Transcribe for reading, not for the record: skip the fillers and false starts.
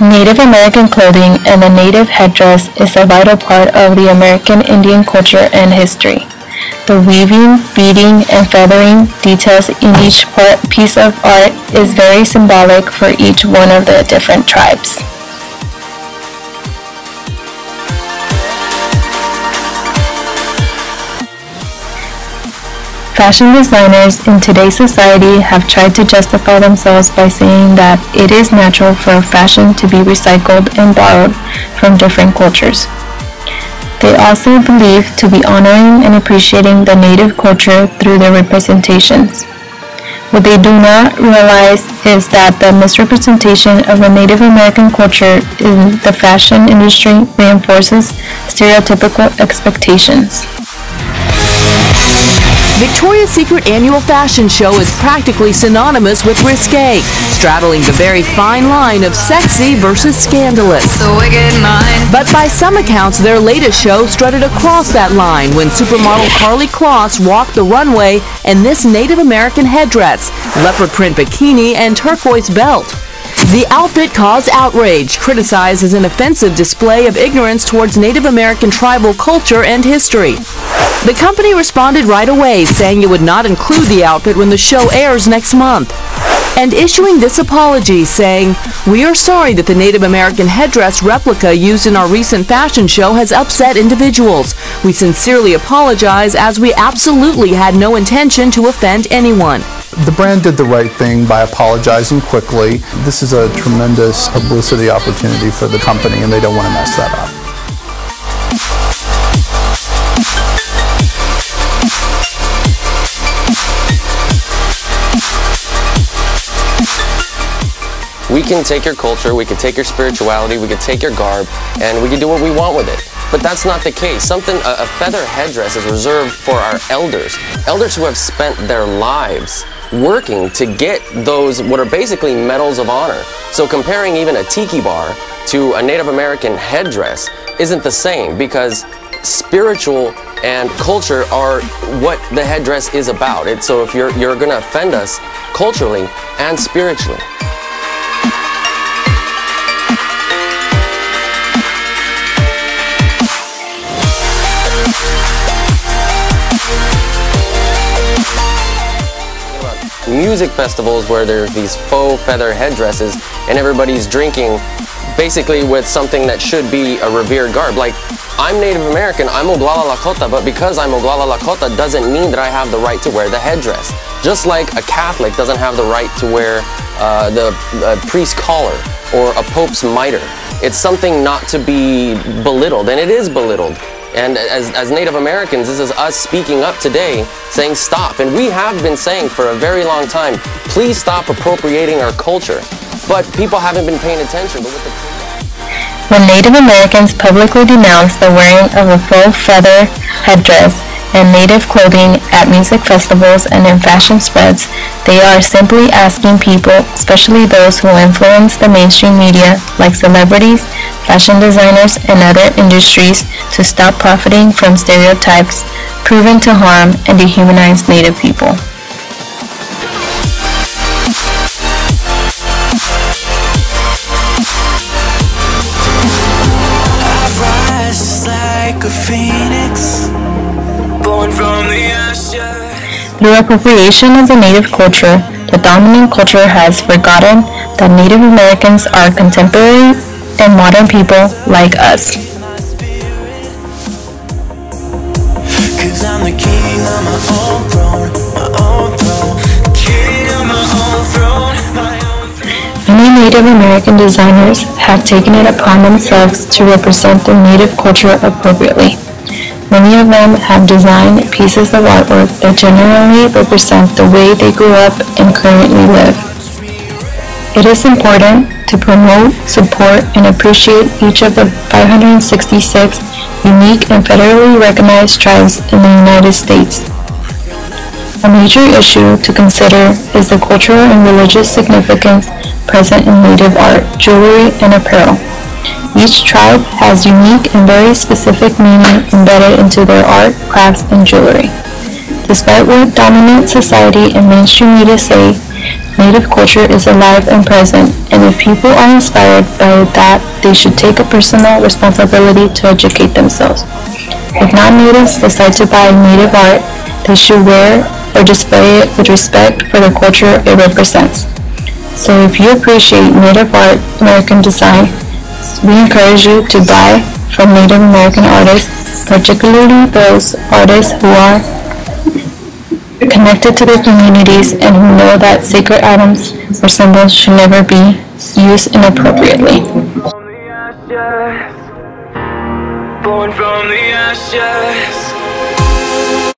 Native American clothing and the native headdress is a vital part of the American Indian culture and history. The weaving, beading, and feathering details in each piece of art is very symbolic for each one of the different tribes. Fashion designers in today's society have tried to justify themselves by saying that it is natural for fashion to be recycled and borrowed from different cultures. They also believe to be honoring and appreciating the native culture through their representations. What they do not realize is that the misrepresentation of the Native American culture in the fashion industry reinforces stereotypical expectations. Victoria's Secret annual fashion show is practically synonymous with risque, straddling the very fine line of sexy versus scandalous. But by some accounts, their latest show strutted across that line when supermodel Karlie Kloss walked the runway in this Native American headdress, leopard print bikini, and turquoise belt. The outfit caused outrage, criticized as an offensive display of ignorance towards Native American tribal culture and history. The company responded right away, saying it would not include the outfit when the show airs next month, and issuing this apology, saying, "We are sorry that the Native American headdress replica used in our recent fashion show has upset individuals. We sincerely apologize, as we absolutely had no intention to offend anyone." The brand did the right thing by apologizing quickly. This is a tremendous publicity opportunity for the company, and they don't want to mess that up. We can take your culture, we can take your spirituality, we can take your garb, and we can do what we want with it. But that's not the case. A feather headdress is reserved for our elders. Elders who have spent their lives working to get those, what are basically medals of honor. So comparing even a tiki bar to a Native American headdress isn't the same, because spiritual and culture are what the headdress is about. So if you're gonna offend us culturally and spiritually. Music festivals where there's these faux feather headdresses and everybody's drinking basically with something that should be a revered garb. Like, I'm Native American, I'm Oglala Lakota, but because I'm Oglala Lakota doesn't mean that I have the right to wear the headdress. Just like a Catholic doesn't have the right to wear the priest's collar or a pope's mitre. It's something not to be belittled, and it is belittled. And as Native Americans, this is us speaking up today, saying stop. And we have been saying for a very long time, please stop appropriating our culture. But people haven't been paying attention. When Native Americans publicly denounce the wearing of a faux feather headdress and Native clothing at music festivals and in fashion spreads, they are simply asking people, especially those who influence the mainstream media, like celebrities, fashion designers, and other industries, to stop profiting from stereotypes proven to harm and dehumanize Native people. I rise just like a phoenix, born from the ashes. Through appropriation of the Native culture, the dominant culture has forgotten that Native Americans are contemporary and modern people like us. Cause I'm the king on my own throne, my own throne, king on my own throne, my own throne. Many Native American designers have taken it upon themselves to represent their Native culture appropriately. Many of them have designed pieces of artwork that generally represent the way they grew up and currently live. It is important to promote, support, and appreciate each of the 566 unique and federally recognized tribes in the United States. A major issue to consider is the cultural and religious significance present in Native art, jewelry, and apparel. Each tribe has unique and very specific meaning embedded into their art, crafts, and jewelry. Despite what dominant society and mainstream media say, Native culture is alive and present, and if people are inspired by that, they should take a personal responsibility to educate themselves. If non-natives decide to buy native art, they should wear or display it with respect for the culture it represents. So if you appreciate Native art, American design, we encourage you to buy from Native American artists, particularly those artists who are connected to their communities and who know that sacred items or symbols should never be used inappropriately. Born from the ashes.